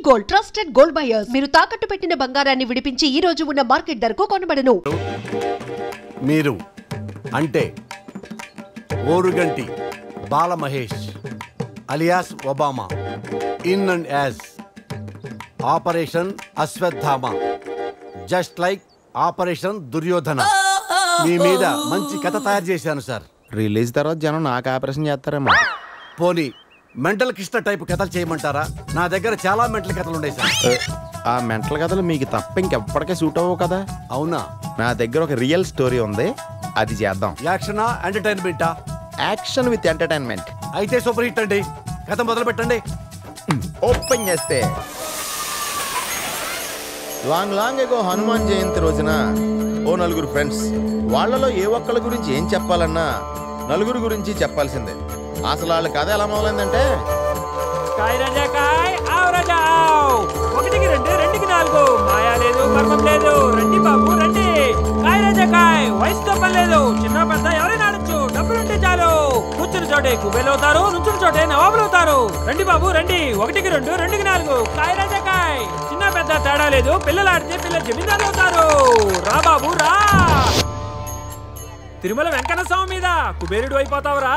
Gold trusted gold buyers. మీరు తాకట్టు పెట్టిన బంగారాన్ని విడిపించి ఈ రోజు ఉన్న మార్కెట్ ధరకు కొనబడను. మీరు అంటే Oruganti Bala Mahesh alias Obama in and as operation Ashwatthama, just like operation Duryodhana. మీ మీద మంచి కథ తయారు చేశాను సార్. రిలీజ్ తర్వాత జనం నాకు ఆపరేషన్ చేస్తారేమో. పోనీ మెంటల్ కృష్ణ టైప్ కథలు చేయమంటారా? నా దగ్గర చాలా మెంటల్ కథలు ఉన్నాయి సార్. ఆ మెంటల్ కథలు మీకు తప్ప ఇంకెప్పటికే సూట్ అవ్వవు కదా. అవునా? నా దగ్గర ఒక రియల్ స్టోరీ ఉంది, అది చేద్దాం. యాక్షనా ఎంటర్టైన్మెంటా? Action with entertainment. అయితే సూపర్ హిట్ అండి. కథ మొదలు పెట్టండి. ఓపెన్ చేస్తే లాంగ్ ఎగో హనుమాన్ జయంతి రోజున ఓ నలుగురు ఫ్రెండ్స్, వాళ్ళలో ఏ ఒక్కళ్ళ గురించి ఏం చెప్పాలన్నా నలుగురు గురించి చెప్పాల్సిందే. అసలు వాళ్ళ కథ ఎలా మొదలైందంటే, ఒకటికి రెండు, రెండుకి నాలుగు, మాయా లేదు మర్మం లేదు, రండి బాబు రండి. కాయ రాజా కాయ్, వయసు తప్ప లేదు, చిన్న పెద్ద ఎవరైనా ఆడొచ్చు, డబ్బులుంటే చాలు. కూర్చుని చోటే కుబేలు అవుతారు, నుంచుని చోటే నవాబులు అవుతారు. రండి బాబు రండి, ఒకటికి రెండు, రెండుకి నాలుగు, కాయ రాజా కాయ్. చిన్న పెద్ద తేడా లేదు, పిల్లలు ఆడితే పిల్లలు జమీందారు అవుతారు. రా బాబు రా. తిరుమల వెంకన్న స్వామి మీద కుబేరుడు అయిపోతావురా.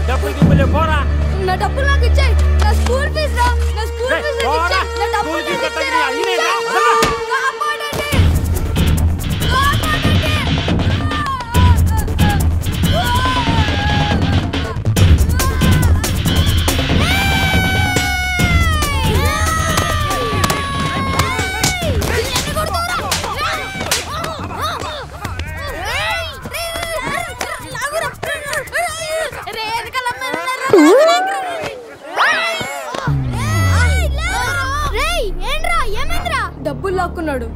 డబ్బులు గిబ్బులు పోరా. నా డబ్బులు నాకు ఇచ్చేయ్. నా స్కూల్ ఫీజు రా. నా స్కూల్ ఫీజు ఇచ్చేయ్. నా డబ్బులు నాకు ఇచ్చేయ్ రా. కాపాడండి. డబ్బులు లాక్కున్నాడు.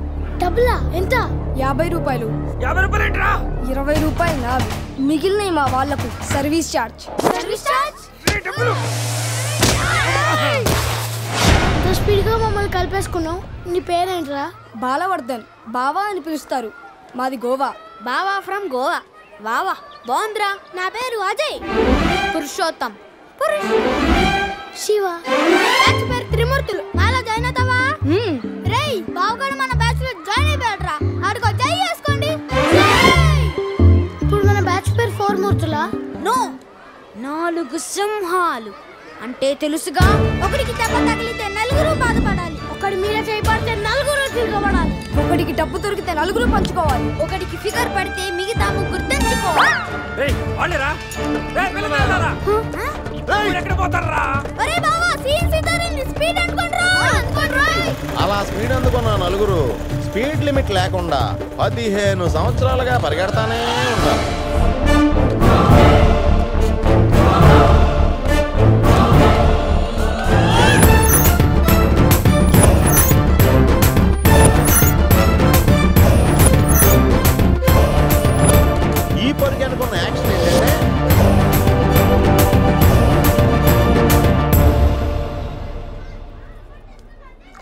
డబ్బులా? ఎంత? 50 రూపాయలు. 50 రూపాయలు ఏంట్రా? 20 రూపాయలు నావి, మిగిలినవి మా వాళ్ళకు సర్వీస్ ఛార్జ్. Service charge? స్పీడ్గా మమ్మల్ని కలిపేసుకున్నావు. నీ పేరేంట్రా? బాలవర్ధన్. బావా అని పిలుస్తారు. మాది గోవా. బావా ఫ్రమ్ గోవా. వావా బాగుందిరా. నా పేరు అజయ్. పురుషోత్తం. శివ. బ్యాచ్ పేరు త్రిమూర్తులు. నాలో జాయిన్ అవుతావా? రేయ్ బావగాడు మన బ్యాచ్ లో జాయిన్ అయిపోయాడురా. ఆడుకో జై చేసుకోండి. ఇప్పుడు మన బ్యాచ్ పేరు 4 మూర్తులా? నో, 4 సింహాలు అంటే తెలుసుగా. ఒకడికి దెబ్బ తగిలితే నలుగురు బాధపడాలి. ఒకడి మీద చేయబడితే నలుగురు తిరగబడాలి. ఒకడికి డబ్బు దొరికితే నలుగురు పంచుకోవాలి. ఒకడికి ఫిగర్ పడితే మిగతా ముగ్గురు తెంచుకోవాలి. రేయ్ వాళ్ళేరా. రేయ్ పిల్లలారా. రేయ్ ఎక్కడ పోతారా? ఒరే బావా సీన్ సితారిని స్పీడ్ అనుకోండ్రా. అలా స్పీడ్ అందుకున్న నలుగురు స్పీడ్ లిమిట్ లేకుండా 15 సంవత్సరాలుగా పరిగెడతానే ఉంటారు. ఈ పరిగె అనుకున్న యాక్షన్ ఏంటంటే,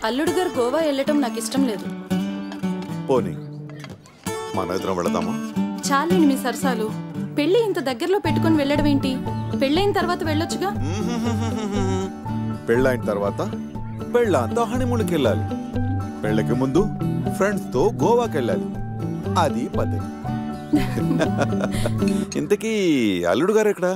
అల్లుడు గారు గోవా వెళ్ళటం నాకు ఇష్టం లేదు. పోనీ మన ఇద్దరం వెళదామా? చాలండి మీ సరసాలు. పెళ్లి ఇంత దగ్గరలో పెట్టుకుని వెళ్ళడం ఏంటి? పెళ్ళైన తర్వాత వెళ్ళొచ్చుగా. పెళ్ళైన తర్వాత పెళ్ళంతా హనీమూన్కి వెళ్ళాలి. పెళ్ళకి ముందు ఫ్రెండ్స్ తో గోవాకి వెళ్ళాలి. అది పద్ధతి. ఇంతకీ అల్లుడు గారు ఎక్కడా?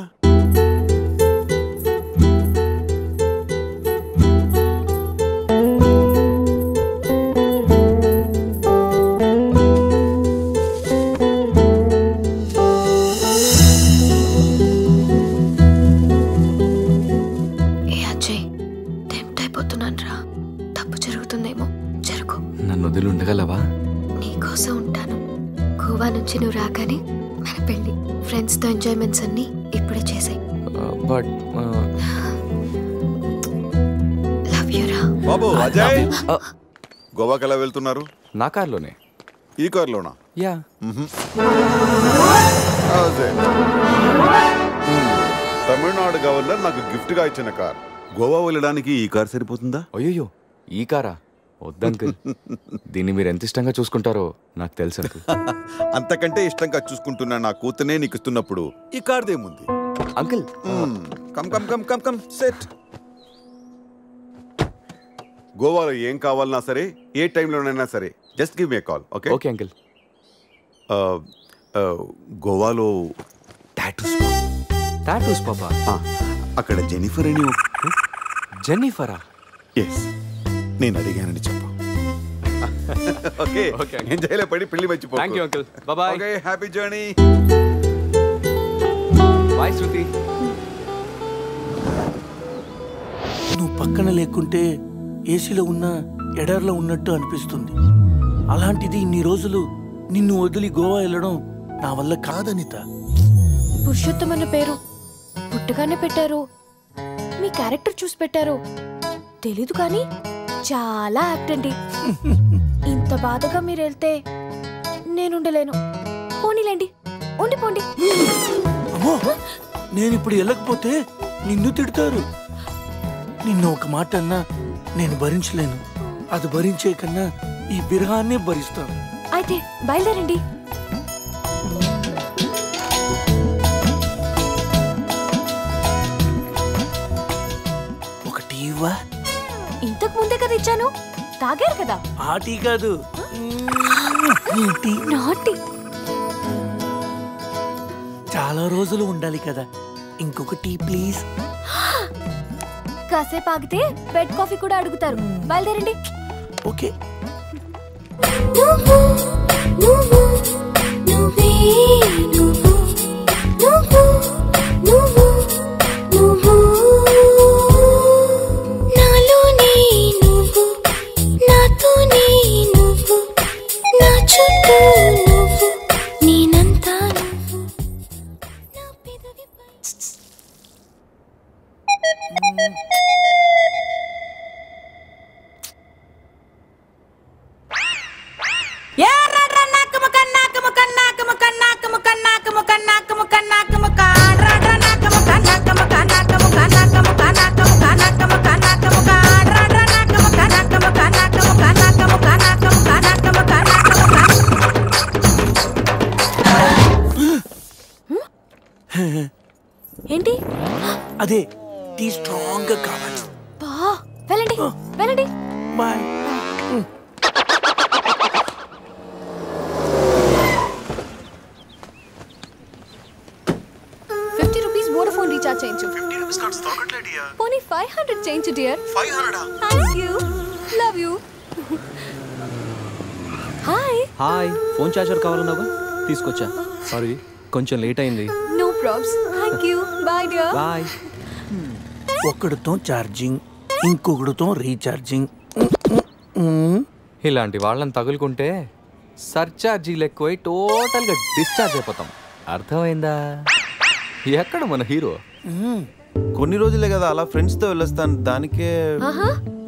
ఉండగలవా? నీకోసం ఉంటాను. గోవా నుంచి నువ్వు రాగానే మన పెళ్లి. ఫ్రెండ్స్ తో ఎంజాయ్మెంట్స్ అన్ని ఇప్పుడే చేసాయి. బట్ లవ్ యు రా. బాబు అజయ్, గోవాకి ఎలా వెళ్తున్నారు? నా కార్లోనే. ఈ కార్లోనా? యా. తమిళనాడు గవర్నర్ నాకు గిఫ్ట్ గా ఇచ్చిన కార్. గోవా వెళ్ళడానికి ఈ కార్ సరిపోతుందా? అయ్యో, ఈ కారా? వద్దు అంకుల్, దీన్ని మీరు ఎంత ఇష్టంగా చూసుకుంటారో నాకు తెలుసు అంకుల్. అంతకంటే ఇష్టంగా చూసుకుంటున్నా నా కూతునే నీకు ఇస్తున్నప్పుడు ఈ కార్దేముంది uncle. Come come come come come set. గోవాలో ఏం కావాలన్నా సరే, ఏ టైంలోనైనా సరే, just give me call. Okay okay uncle. గోవాలో టాటూస్ పాపా. అక్కడ జెనిఫర్ అని జెన్నిఫరా? ఎస్, నేను అడిగానని చెప్పు. ఓకే ఏం చేయలే, పడి పెళ్లి మర్చిపో. Thank you uncle. Bye. Okay, happy journey. Bye Shruti. నువ్వు పక్కన లేకుంటే ఏసీలో ఉన్న ఎడార్లో ఉన్నట్టు అనిపిస్తుంది. అలాంటిది ఇన్ని రోజులు నిన్ను వదిలి గోవా వెళ్ళడం నా వల్ల కాదనిత. పురుషోత్తం అన్న పేరు పుట్టగానే పెట్టారు, మీ క్యారెక్టర్ చూసి పెట్టారు తెలీదు కానీ చాలా యాక్ట్ అండి. ఇంత బాధగా మీరు వెళ్తే నేనుండలేను. పోనీలేండి, ఉండిపోండి. అమ్మో, నేను ఇప్పుడు వెళ్ళకపోతే నిన్ను తిడతారు. నిన్ను ఒక మాట అన్నా నేను భరించలేను. అది భరించే కన్నా ఈ విరహాన్నే భరిస్తాను. అయితే బయలుదేరండి. ఒక టీ ఇవ్వా? ఇంతకు ముందే కదా ఇచ్చాను, తాగారు కదా. ఆ టీ కాదు, నాటి. చాలా రోజులు ఉండాలి కదా, ఇంకొక టీ ప్లీజ్. కాసేపు ఆగితే బెడ్ కాఫీ కూడా అడుగుతారు. బయలుదేరండి. ఓకే. ఏంటి? అదే టీ స్ట్రాంగ్ గా కావాలి. వెళ్ళండి వెళ్ళండి. బాయ్. 50 రూపీస్ వోడాఫోన్ రీఛార్జ్ చేయించు. 50 రూపీస్ కార్డ్స్ దొరకట్లే డియర్. పోనీ 500 చేయించు dear. 500 thank you, love you. Hi. Hi, phone charger కావాలన్నావా? తీసుకొచ్చా. సారీ, కొంచెం లేట్ అయింది. No probs. Thank you. Bye dear. Bye. ఒకడితో ఛార్జింగ్, ఇంకొకడితో రీఛార్జింగ్. ఇలాంటి వాళ్ళని తగులుకుంటే సర్చార్జీలు ఎక్కువై టోటల్గా డిశ్చార్జ్ అయిపోతాం. అర్థమైందా? ఎక్కడ మన హీరో? కొన్ని రోజులే కదా అలా ఫ్రెండ్స్ తో వెళ్ళొస్తాను, దానికే.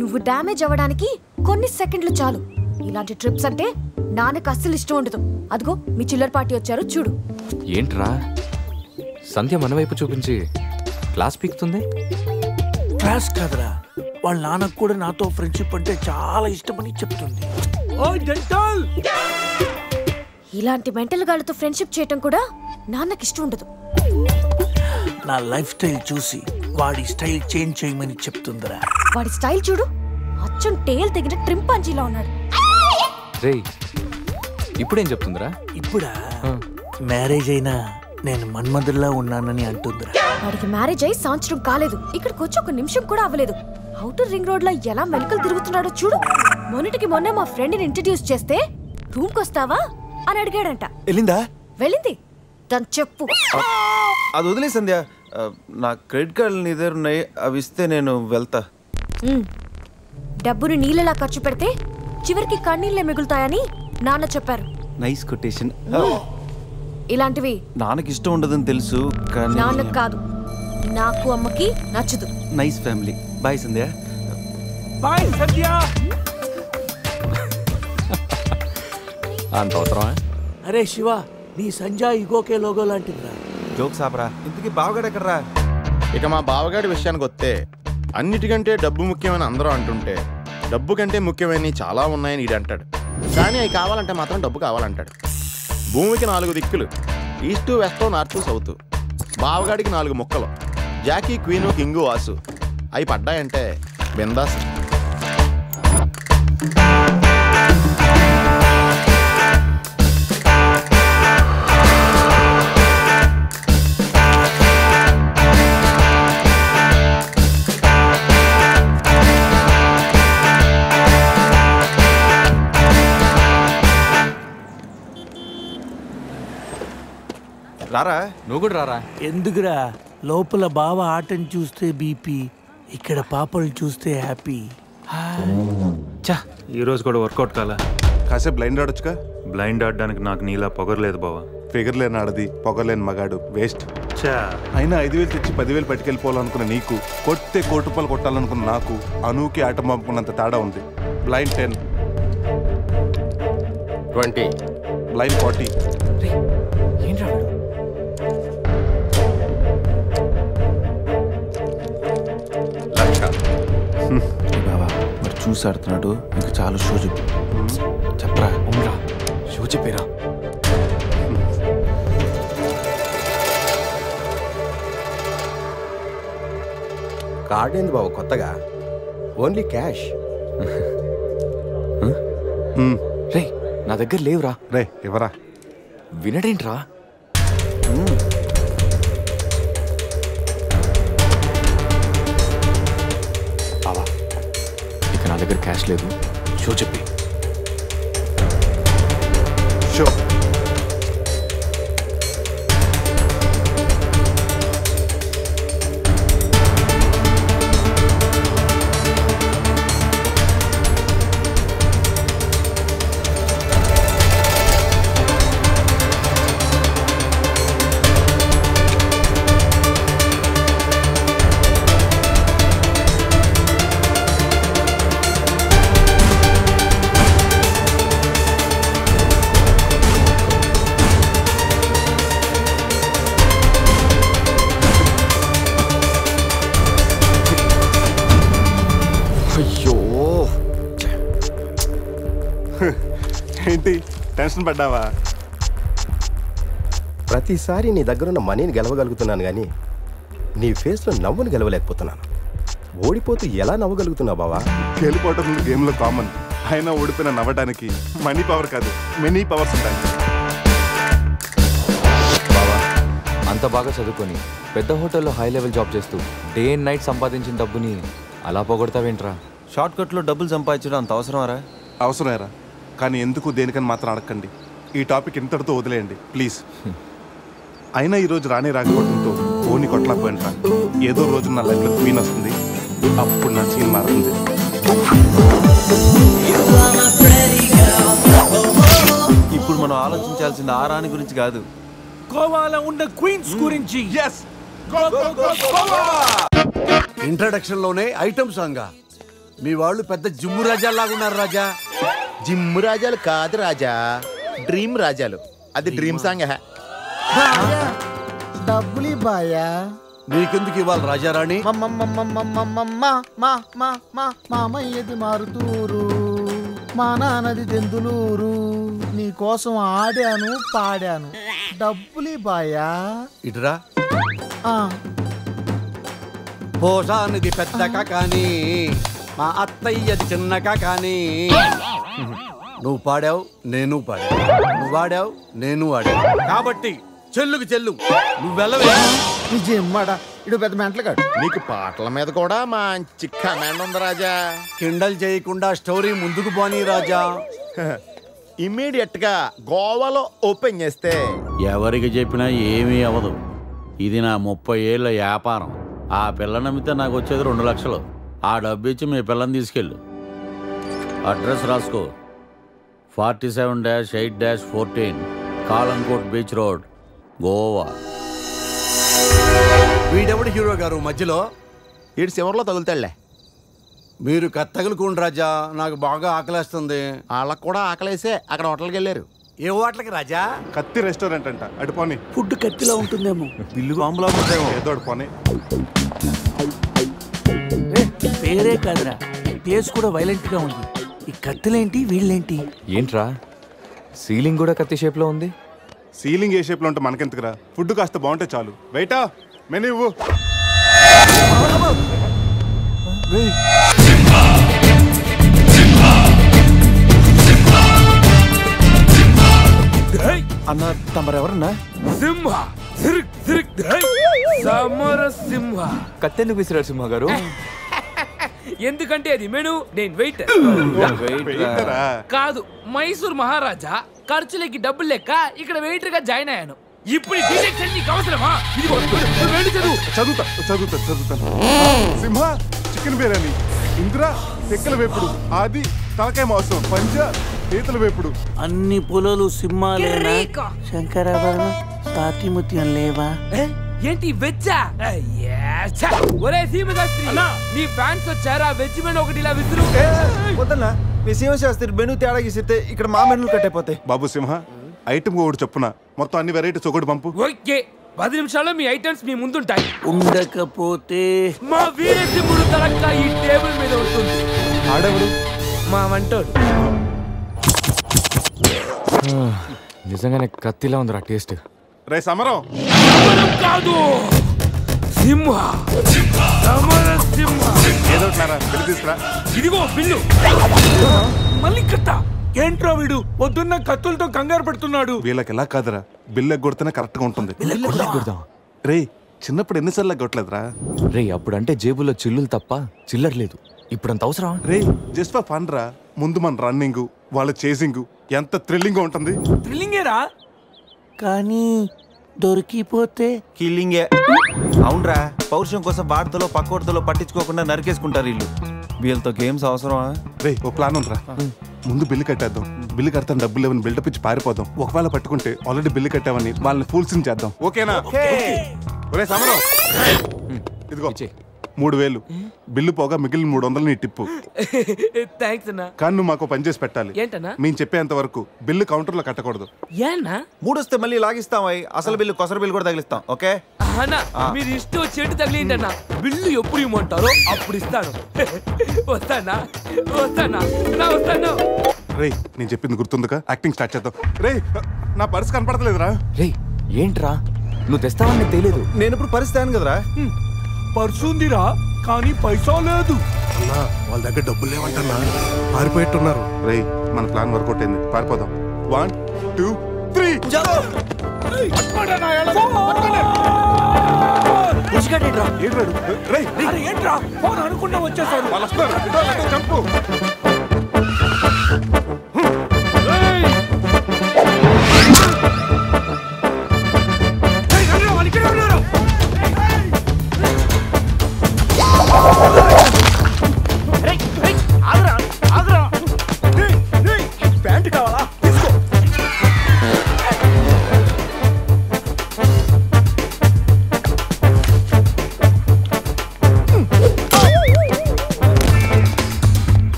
నువ్వు డ్యామేజ్ అవ్వడానికి కొన్ని సెకండ్లు చాలు. ఇలాంటి ట్రిప్స్ అంటే నాన్నకు అస్సలు ఇష్టం ఉండదు. అదిగో మీ చిల్లర పార్టీ వచ్చారు చూడు. ఏంట్రా సంధ్య మన వైపు చూపించి క్లాస్ పీకుతుంది? క్లాస్ కాదురా, వాళ్ళ నాన్నకు కూడా నాతో ఫ్రెండ్షిప్ అంటే చాలా ఇష్టమని చెప్తుంది. ఇలాంటి మెంటల్ గాళ్ళతో ఫ్రెండ్షిప్ చేయటం కూడా నాన్నకి ఇష్టం ఉండదు. నా లైఫ్ స్టైల్ చూసి వాడి స్టైల్ చేంజ్ చేయమని చెప్తుందిరా. వాడి స్టైల్ చూడు, అచ్చం టేల్ తెగిన ట్రింపాంజీలా ఉన్నాడు. రేయ్, ఇప్పుడేం చెప్తుందిరా? ఇప్పుడా? మ్యారేజ్ అయినా నేను మన్మధుల్లా ఉన్నానని అంటుందిరా. వాడికి మ్యారేజ్ అయ్యి సంవత్సరం కాలేదు, ఇక్కడికి వచ్చి ఒక నిమిషం కూడా అవ్వలేదు. అవుటర్ రింగ్ రోడ్ లో ఎలా మెలికలు తిరుగుతున్నాడో చూడు. మొన్నటికి మొన్న మా ఫ్రెండ్ ని ఇంట్రడ్యూస్ చేస్తే రూమ్ కొస్తావా అని అడిగాడంట. వెళ్ళిందా? వెళ్ళింది. తను చెప్పు. అది వదిలే సంధ్య, నా క్రెడిట్ కార్డులు నీ దగ్గర ఉన్నాయి, అవి ఇస్తే నేను వెళ్తా. డబ్బుని నీళ్ళలా ఖర్చు పెడితే చివరికి కన్నీళ్ళే మిగులుతాయని నాన్న చెప్పారు. Nice quotation. ఇలాంటివి నాన్నకి ఇష్టం ఉండదని తెలుసు కానీ నాన్నకు కాదు, నాకు అమ్మకి నచ్చదు. Nice family. బాయ్ సంధ్య. బాయ్ సంధ్య. అంత అవసరమా? అరే శివ, నీ సంజయ్ ఇగోకే లోగో లాంటిదిరా. జోక్స్ ఆపరా. ఇంతకీ బావగాడు ఎక్కడరా? ఇక మా బావగాడి విషయానికి వస్తే అన్నిటికంటే డబ్బు ముఖ్యమని అందరూ అంటుంటే డబ్బు కంటే ముఖ్యమైనవి చాలా ఉన్నాయని ఈడు అంటాడు. కానీ అవి కావాలంటే మాత్రం డబ్బు కావాలంటాడు. భూమికి 4 దిక్కులు, ఈస్ట్ వెస్ట్ నార్త్ సౌత్. బావగాడికి 4 ముక్కలు, జాకీ క్వీను కింగు వాసు. అవి పడ్డాయంటే బిందాస్. రారా, నువ్వు కూడా రారా. ఎందుకురా? లోపల బావ ఆటని చూస్తే బీపీ, ఇక్కడ పాపలు చూస్తే హ్యాపీ. చా, ఈరోజు కూడా వర్కౌట్ కాలా. కాసేపు బ్లైండ్ ఆడొచ్చుగా. బ్లైండ్ ఆడడానికి నాకు నీలా పొగరలేదు బావా. ఫిగర్ లేని ఆడది, పొగలేని మగాడు వేస్ట్. చా, అయినా 5,000 తెచ్చి 10,000 పట్టుకెళ్ళిపోవాలనుకున్న నీకు, కొట్టే కోటి రూపాయలు కొట్టాలనుకున్న నాకు, అనూకి ఆట పంపుకున్నంత తేడా ఉంది. Blind 10, 20, blind 40. బాబా మరి చూసి ఆడుతున్నాడు. ఇంకా చాలా షో చెప్పు. చెప్పరా, అవునరా, షో చెప్పేరా. కార్డ్ ఏంది బాబు కొత్తగా? Only cash. రే, నా దగ్గర లేవురా. రే ఎవరా? వినడేంట్రా? బావా, ఇక నా దగ్గర క్యాష్ లేదు. షో చెప్పి. షో ఏంటి టెన్షన్ పడ్డావా? ప్రతిసారి నీ దగ్గరున్న మనీని గెలవగలుగుతున్నాను కానీ నీ ఫేస్లో నవ్వును గెలవలేకపోతున్నాను. ఓడిపోతూ ఎలా నవ్వగలుగుతున్నావు బావా? గెలిపోవటం గేమ్లో కామన్. అయినా ఓడిపోయిన నవ్వడానికి మనీ పవర్ కాదు, మెనీ పవర్స్ ఉంటాయి. బావా, అంత బాగా చదువుకొని పెద్ద హోటల్లో హై లెవెల్ జాబ్ చేస్తూ డే అండ్ నైట్ సంపాదించిన డబ్బుని అలా పోగొడతావేంట్రా? షార్ట్ కట్లో డబ్బులు సంపాదించడం అంత అవసరమారా? అవసరమేరా, కానీ ఎందుకు దేనికని మాత్రం అడగండి. ఈ టాపిక్ ఇంతటితో వదిలేయండి ప్లీజ్. అయినా ఈరోజు రానే రాకపోవడంతో ఓని కొట్టలేకపోయినరా. ఏదో రోజు నా లైఫ్లో క్వీన్ వస్తుంది, అప్పుడు నా సీన్ మారుతుంది. ఇప్పుడు మనం ఆలోచించాల్సింది ఆ రాణి గురించి కాదు, గోవాలో ఉన్న క్వీన్స్ గురించి. ఇంట్రడక్షన్ లోనే ఐటమ్ సాంగ్. మీ వాళ్ళు పెద్ద జిమ్ము రాజాలాగా ఉన్నారు రాజా. జిమ్ము రాజాలు కాదు రాజా, డ్రీమ్ రాజాలు. అది డ్రీమ్ సాంగ్. డబ్బులు బాయా. నీకెందుకు ఇవ్వాలి రాజారాణి? మామయ్యది మారుతూరు, మా నాన్నది దెందులూరు. నీ కోసం ఆడాను పాడాను, డబ్బులు బాయా. ఇటురా. పోసానిది పెద్దక కానీ మా అత్తయ్యది చిన్నక కానీ. నువ్వు పాడావు, నేను పాడావు. నువ్వు వాడావు, నేను వాడావు. కాబట్టి చెల్లుకు చెల్లు, నువ్వు వెళ్ళవే. నిజమ్మడా, ఇడు పెద్ద మెంటలు కాడు. నీకు పాటల మీద కూడా మంచి కమాండ్ ఉంది రాజా. కిండల్ చేయకుండా స్టోరీ ముందుకు పోనీ రాజా. ఇమ్మీడియట్ గా గోవాలో ఓపెన్ చేస్తే ఎవరికి చెప్పినా ఏమీ అవ్వదు. ఇది నా 30 ఏళ్ళ వ్యాపారం. ఆ పిల్ల నమ్మితే నాకు వచ్చేది 2 లక్షలు. ఆ డబ్బు ఇచ్చి మీ పిల్లని తీసుకెళ్ళు. అడ్రస్ రాసుకో, 47-8-14 కాలంకోట్ బీచ్ రోడ్, గోవా. వీడెవడు హీరో గారు మధ్యలో? వీడు చివరిలో తగులుతాడులే. మీరు కత్తగులుకోండి రాజా, నాకు బాగా ఆకలేస్తుంది. వాళ్ళకు కూడా ఆకలేసే అక్కడ హోటల్కి వెళ్ళారు. ఏ హోటల్కి రాజా? కత్తి రెస్టారెంట్ అంట, అడుపోని. ఫుడ్ కత్తిలో ఉంటుందేమో, బిల్లు బాంబులా ఉంటుందేమో. ఏదో అడుపోని. పేరే కాదురా, ఫేస్ కూడా వైలెంట్ గా ఉంది. ఈ కత్తులేంటి వీళ్ళేంటి? ఏంట్రా సీలింగ్ కూడా కత్తి షేప్ లో ఉంది? సీలింగ్ ఏ షేప్ లో ఉంటే మనకెందుకురా, ఫుడ్ కాస్త బాగుంటే చాలు. బయట మెనూ ఇవ్వు. అన్న తమరెవరన్నా? సింహ సమర సింహ. కత్తెందుకు విసిరారు సింహ గారు? ఎందుకంటే అది మెను, నేను వెయిటర్ కాదు. మైసూర్ మహారాజా ఖర్చులకి డబ్బులు లెక్క ఇక్కడ వెయిటర్ గా జాయిన్ అయ్యాను. ఇప్పుడు నీకు అవసరమా? చదువుతాను. సింహ చికెన్ బిర్యానీ, ఇంద్ర తెక్కల వేపుడు, ఆది తలకాయ మాంసం, పంజ పీతల వేపుడు. అన్ని పొలాలు సింహాలేనా? శంకరాభరణం సాతిముత్యం లేవా? ఏంటి వెజ్జా? ఒరే సీమశాస్త్రి, నీ ఫ్యాన్స్ వచ్చారా? వెజ్ మెను ఒకటి ఇలా విసురు. వద్దన్నా, మీ సీమశాస్త్రి మెను తేడా గీసితే ఇక్కడ మా మెనూలు కట్టయిపోతాయి. బాబు సింహ, ఐటమ్ ఒకటి చెప్పున మొత్తం అన్ని వెరైటీస్ ఒకటి పంపు. ఓకే, 10 నిమిషాల్లో మీ ఐటమ్స్ మీ ముందుంటాయి. ఉండకపోతే మా వీరసింహుడు తలక్క ఈ టేబుల్ మీద ఉంటుంది. ఆడవుడు మా వంటోడు. నిజంగానే కత్తిలా ఉందిరా టేస్ట్. రే సమరం కాదు, సింహ సమర సింహ. ఏదో బిల్లు తీసుకురా. ఇదిగో బిల్లు. మళ్ళీ కత్త ఏంట్రా వీడు? పొద్దున్న కత్తులతో కంగారు పెడుతున్నాడు. వీళ్ళకి ఎలా కాదురా, బిల్లు ఎగ్గొడితేనే కరెక్ట్ గా ఉంటుంది. రే చిన్నప్పుడు ఎన్నిసార్లు ఎగ్గొట్టలేదురా? రే అప్పుడంటే జేబులో చిల్లులు తప్ప చిల్లర లేదు. ఇప్పుడంత అవసరం? రే జస్ట్ ఫర్ ఫన్ రా. ముందు మన రన్నింగ్, వాళ్ళ చేసింగ్ ఎంత థ్రిల్లింగ్ గా ఉంటుంది. థ్రిల్లింగేరా, కానీ దొరికిపోతే కిల్లింగే. అవునరా, పౌరుషం కోసం వార్తలో పక్కోడతలో పట్టించుకోకుండా నరికేసుకుంటారు వీళ్ళు. వీళ్ళతో గేమ్స్ అవసరమా? రే ఓ ప్లాన్ ఉందిరా. ముందు బిల్లు కట్టేద్దాం. బిల్లు కడతాను డబ్బులు లేవని బిల్డప్ ఇచ్చి పారిపోదాం. ఒకవేళ పట్టుకుంటే ఆల్రెడీ బిల్లు కట్టామని వాళ్ళని ఫూల్సింగ్ చేద్దాం. ఓకేనా? ఒరే సమరం, ఇదిగో 3000 బిల్లు పోగా మిగిలిన 300 నీ టిప్పు. థాంక్స్ అన్న. కానీ నువ్వు మాకు పని చేసి పెట్టాలి. ఏంటన్నా? మేము చెప్పేంత వరకు బిల్లు కౌంటర్ లో కట్టకూడదు. ఏనా? 3 వస్తే మళ్ళీ లాగిస్తాం. అసలు బిల్లు కొసర బిల్లు కూడా తగిలిస్తాం. ఓకే అన్నా, మీరు ఇష్టం చెట్టు తగిలిండి అన్న. బిల్లు ఎప్పుడు ఇమ్మంటారో అప్పుడు ఇస్తాను. వస్తానా? రే నేను చెప్పింది గుర్తుందిగా? యాక్టింగ్ స్టార్ట్ చేద్దాం. రే నా పర్స్ కనపడతలేదురా. రే ఏంట్రా నువ్వు తెస్తావని తెలియదు. నేను ఇప్పుడు పరిస్థితి కదరా. పర్సు ఉందిరా, కానీ పైసా లేదు. అన్నా వాళ్ళ దగ్గర డబ్బులు లేవంటన్నా, పారిపోయేట్టున్నారు. రే మన ప్లాన్ వర్కౌట్ అయింది, పారిపోదాం. 1 2 3 ఏంట్రా ఫోన్ అనుకుంటా వచ్చేసారు. చంపు. ప్యాంట్ కావాలా?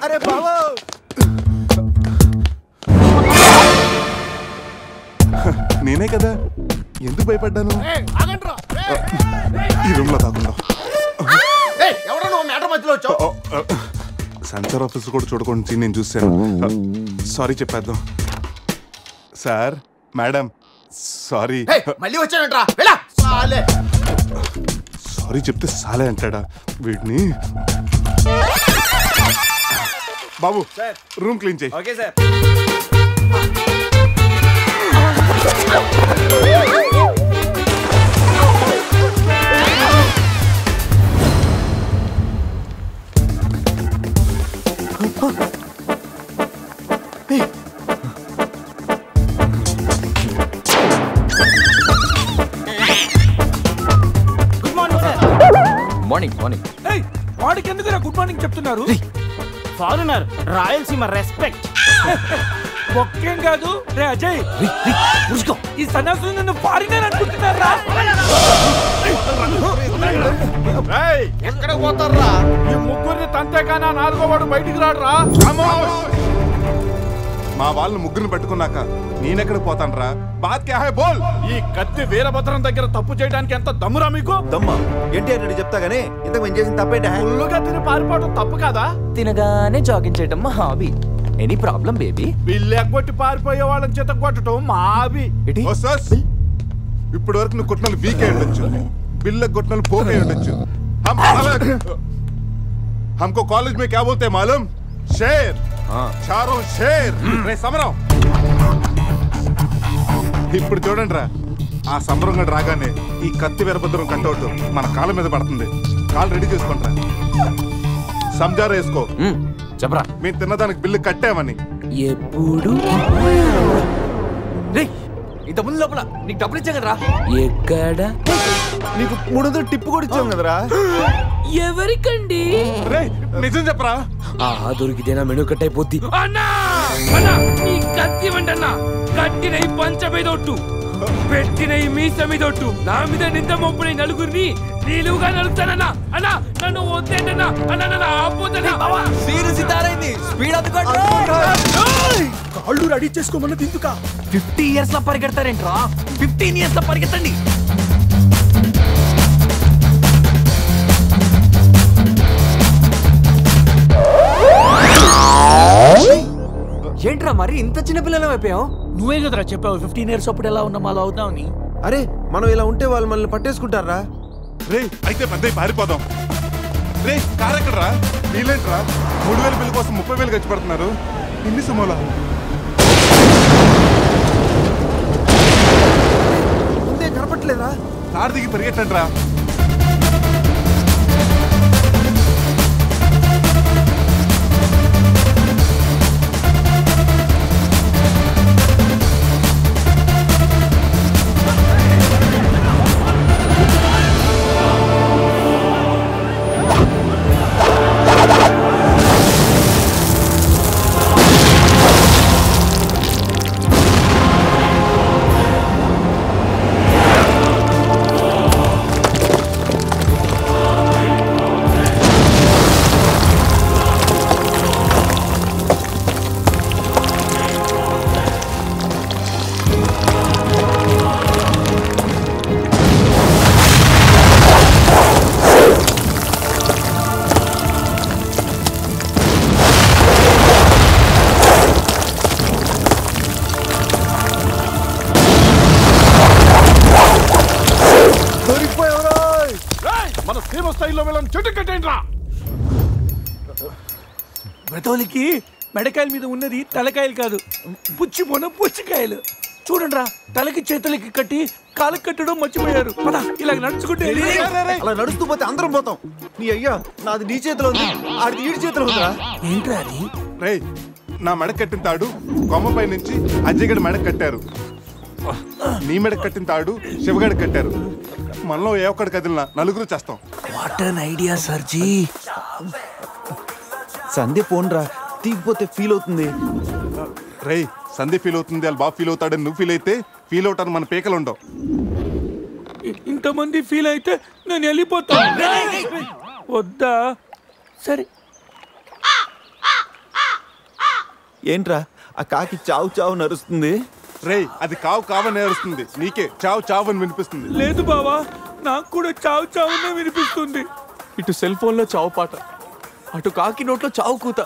అరే బాబు, నేనే కదా, ఎందుకు భయపడ్డాను? ఈ రూమ్ లో కాకుండా సెన్సార్ ఆఫీస్ కూడా చూడకుండా నేను చూశాను. సారీ చెప్పేద్దాం. Sir madam sorry. మళ్ళీ వచ్చానంట్రా. సారీ చెప్తే సాలే అంటాడా వీడిని? బాబు రూమ్ క్లీన్ చేయి. Okay sir. మార్నింగ్ వాడికి ఎందుకు గుడ్ మార్నింగ్ చెప్తున్నారు? Foreigner, Rayalaseema respect. ఒక్కేం కాదు. రే అజయ్, ఈ సన్యాసులు నిన్ను ఫారినర్ అనుకుంటున్నారా? ఎక్కడ పోతారా? ఈ ముగ్గురిని తంతే కానా 4వ వాడు బయటికి రాడురా. మా వాళ్ళని ముగ్గురిని పెట్టుకున్నాక నేనెక్కడికి పోతానరా? బాత్ క్యా హై బోల్. ఈ కత్తి వీరభద్రం దగ్గర తప్పు చేయడానికి ఎంత దమ్మురా మీకు? దమ్మా ఏంటి అని చెప్తా గానీ ఇంతకు మేము చేసిన తప్పేంటి? ఫుల్లుగా తిని పారిపోవడం తప్పు కాదా? తినగానే జాగింగ్ చేయడం మా hobby. Any problem baby? Bill ఎగ్గొట్టి పారిపోయే వాళ్ళని చేత కొట్టడం మా హాబీ. ఇప్పటి వరకు నువ్వు కొట్టిన వీక్ అయి ఉండొచ్చు, బిల్లు కొట్టిన పోక్ అయి ఉండొచ్చు. हमको कॉलेज में क्या बोलते हैं मालूम? शेर. चारों शेर. రే సమరం. ఇప్పుడు చూడండి రా, ఆ సమరంగా రాగానే ఈ కత్తి వీరభద్రం కట్అవుట్ మన కాళ్ళ మీద పడుతుంది. కాళ్ళు రెడీ చేసుకుంటా. సంజారా వేసుకో. చెప్పరా, మేము తిన్నదానికి బిల్లు కట్టామని. ఎప్పుడు ఇంత ముందు లోపల నీకు డబ్బులు ఇచ్చాం కదరా? ఎక్కడ? నీకు 300 టిప్పు కూడా ఇచ్చాం కదరా? ఎవరికండి? నిజం చెప్పరా? దొరికితేనా మెను కట్ అయిపోద్ది. అన్నా అన్నా ఈ కత్తి వంటన్నా, కట్టిన ఈ పంచ మీద ఒట్టు, పెట్టిన ఈ మీస మీద ఒట్టు, నా మీద నింద మొప్పుని నలుగురిని నీలుగా నలుపుతానన్నా. అన్నా నన్ను వద్దేంటన్నా, అన్నా నన్ను ఆపోతానా? సీరియస్ ఇదారైంది. స్పీడ్ అందుకోండి. కాళ్ళు రెడీ చేసుకోమన్నది ఎందుక? 50 years లో పరిగెడతారేంట్రా? 15 years లో పరిగెత్తండి. ఏంట్రా మరి ఇంత చిన్న పిల్లలు అయిపోయావు? నువ్వే కదరా చెప్పావు 15 years అప్పుడు ఎలా ఉన్నాం అలా అవుతామని. అరే మనం ఇలా ఉంటే వాళ్ళు మనల్ని పట్టేసుకుంటారా? రే అయితే పెద్ద పారిపోదాం. రే కార్ ఎక్కడరా? వీలేంట్రా 3000 బిల్లు కోసం 30,000 ఖర్చు పెడుతున్నారు. ఇన్ని సుమోలా ముందే కనపట్లేదా? కార్ దిగి పరిగెట్టండి రా. మన సీమ స్థాయిలో వెళ్ళని చెట్టు కట్టేంట్రా? బ్రతోలికి మెడకాయల మీద ఉన్నది తలకాయలు కాదు, పుచ్చికాయలు. చూడండి రా, తలకి చేతులకి కట్టి కాళ్ళకి కట్టడం మర్చిపోయారు. పద ఇలా నడుచుకుంటే. అలా నడుస్తూ పోతే అందరం పోతాం. నీ అయ్యా నాది నీ చేతిలో ఉంది, ఆడిది ఈడి చేతిలో ఉందిరా. ఏంట్రా అది? రే నా మెడ కట్టిన తాడు కొమ్మపై నుంచి అజ్జగడి మెడ కట్టారు. నీ మెడ కట్టిన తాడు శివగడి కట్టారు. మనలో ఏ ఒక్కడి కదిలినా నలుగురు చేస్తాం. What an idea సర్జీ. Sandhya పోన్రా, తీగిపోతే feel అవుతుంది. రే సంధ్య ఫీల్ అవుతుంది, వాళ్ళు బాగా ఫీల్ అవుతాడని నువ్వు ఫీల్ అయితే ఫీల్ అవుతాను మన పేకలు ఉండవు. ఇంతమంది ఫీల్ అయితే నేను వెళ్ళిపోతాను. వద్దా? సరే. ఏంట్రా ఆ కాకి చావు చావు నరుస్తుంది? రే అది కావు కావని నరుస్తుంది, నీకే చావు చావు అని వినిపిస్తుంది. లేదు బావా, నాకు కూడా చావు చావునే వినిపిస్తుంది. ఇటు సెల్ ఫోన్ లో చావు పాట, అటు కాకి నోట్లో చావు కూత.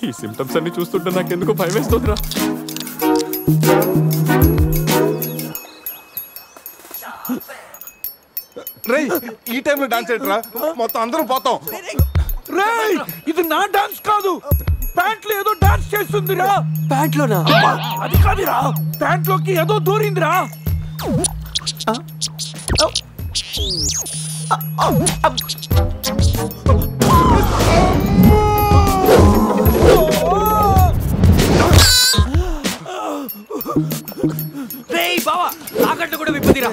ఈ సిమ్టమ్స్ అన్ని చూస్తుంటే నాకెందుకో భయం వేస్తుందిరా. రే ఈ టైంలో డాన్స్ ఏంట్రా? మొత్తం అందరం పోతాం. రే ఇది నా డాన్స్ కాదు, ప్యాంట్లో ఏదో డాన్స్ చేస్తుందిరా. ప్యాంట్లోనా? అది కాదురా, ప్యాంట్లోకి ఏదో దూరిందిరా. రేయ్ బావా, తాకట్టు కూడా విప్పుదిరా.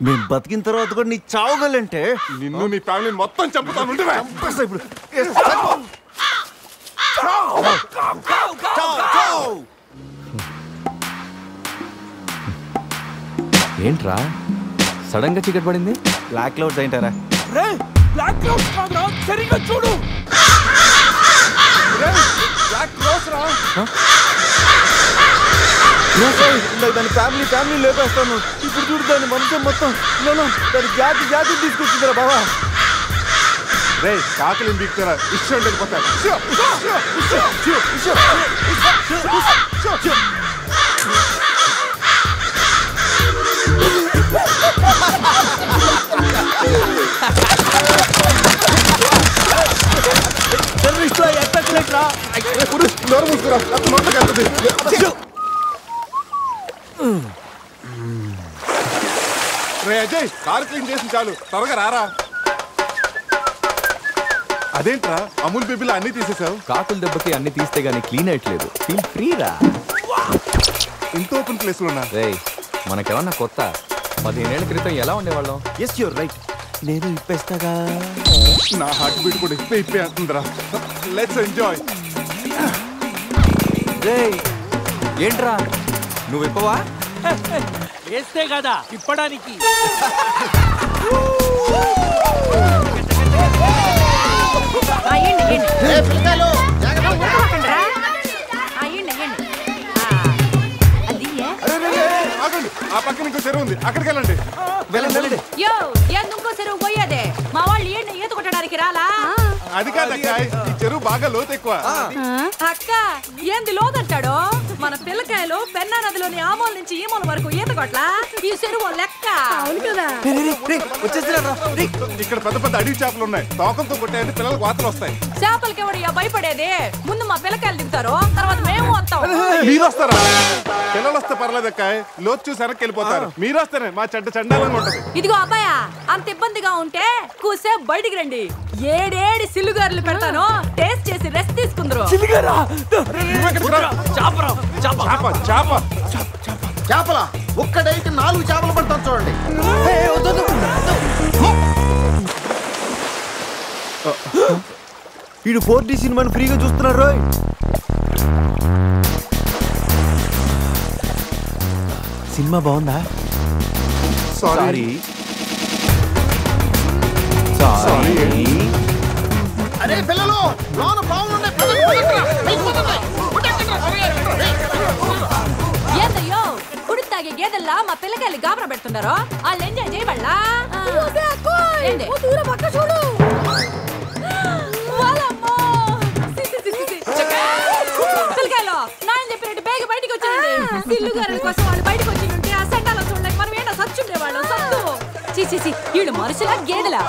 మేము బతికిన తర్వాత కూడా నీ చావుగలంటే నిన్ను నీ ఫ్యామిలీ మొత్తం చంపుతాను. ఇప్పుడు ఏంట్రా సడన్ గా చీకటి పడింది? బ్లాక్ క్లౌడ్స్ ఏంటారా? రే బ్లాక్ క్లౌడ్స్ కాదురా, సరిగ్గా చూడు. బ్లాక్ క్లోజ్ రా. దాని ఫ్యామిలీ లేపేస్తాను. ఇప్పుడు చూడు దాని మనసు మొత్తం దాని జాతి తీసుకొచ్చిందిరా బాబా. రే కాకలిని బీక్తారా ఇష్టం వెళ్ళిపోతారు. రే అజయ్ కార్ క్లీన్ చేసి చాలు, త్వరగా రారా. అదేంట్రా అమూల్ బేబీలో అన్ని తీసేసావు? కాకుల దెబ్బకి అన్ని తీస్తే గానీ క్లీన్ అయ్యట్లేదు. ఫీల్ ఫ్రీ రా. ఇంత ఓపెన్ ప్లేస్ ఉన్నా. రే మనకేమన్నా కొత్త? 15 ఏళ్ల క్రితం ఎలా ఉండేవాళ్ళం? Yes your right. నేను ఇప్పేస్తాగా. నా హార్ట్ బీట్ కూడా ఇప్పే అంటుందిరా. Let's enjoy. రే ఏంట్రా నువ్వు ఇప్పవా? వేస్తే కదా ఇప్పడానికి. ఆ పక్కన ఇంకో చెరువు ఉంది, అక్కడికి వెళ్ళండి. ఇంకో చెరువు పోయేదే మా వాళ్ళు ఈత కొట్టడానికి రాలా? అది కాదక్క, ఈ చెరువు బాగా లోతు ఎక్కువ. అక్క ఏంది లోదంటాడు? మన పిల్లకాయలు పెన్నా నదిలోని ఆ మూల నుంచి ఈ మూల వరకు ఈత కొట్లా? ఈ చెరువు లెక్క. అవును కదా. ఇక్కడ పెద్ద పెద్ద అడవి చేపలు ఉన్నాయి, తోకంతో కొట్టాయంటే పిల్లలకు వాతలు వస్తాయి. చేపలకి ఎవడయ్యా భయపడేది? ముందు మా పిల్లకాయలు దిగుతారు, తర్వాత మేము వస్తాం. మీరు వస్తారా? పిల్లలు వస్తే పర్లేదక్క, లోతు చూసి వెనక్కి వెళ్ళిపోతారు. మీరు వస్తేనే మా చండాలంగా ఉంటది. ఇదిగో అబ్బాయా, అంత ఇబ్బందిగా ఉంటే కూసే బయటికి రండి. 7 సిల్లుగారులు పెడతాను, టేస్ట్ చేసి రెస్ట్ తీసుకుందరు. చేపల ఒక్కడైతే 4 చేపలు పడతాను చూడండి. వీడు 4D సినిమాని ఫ్రీగా చూస్తున్నారు. సినిమా బాగుందా? సారీ. అరే పిల్లలు, లోన పావులు ఉన్నాయి. ఏందయ్యో కుడి తాగే గేదెల్లా మా పిల్లకాయలు గాబరా పెడుతున్నారో? వాళ్ళు ఎంజాయ్ చేయబడలా? చూడు పిల్లకాయలు నాయన చెప్పినట్టు బేగ బయటికి వచ్చేయండి. సిల్లుగారుల కోసం వాళ్ళు బయటకు వచ్చి ఉంటే ఆ సెంటాల చూడలేక మనం ఏంటో సచ్చుండేవాళ్ళు. సత్తు చీచి వీళ్ళు మనుషులా గేదెలా?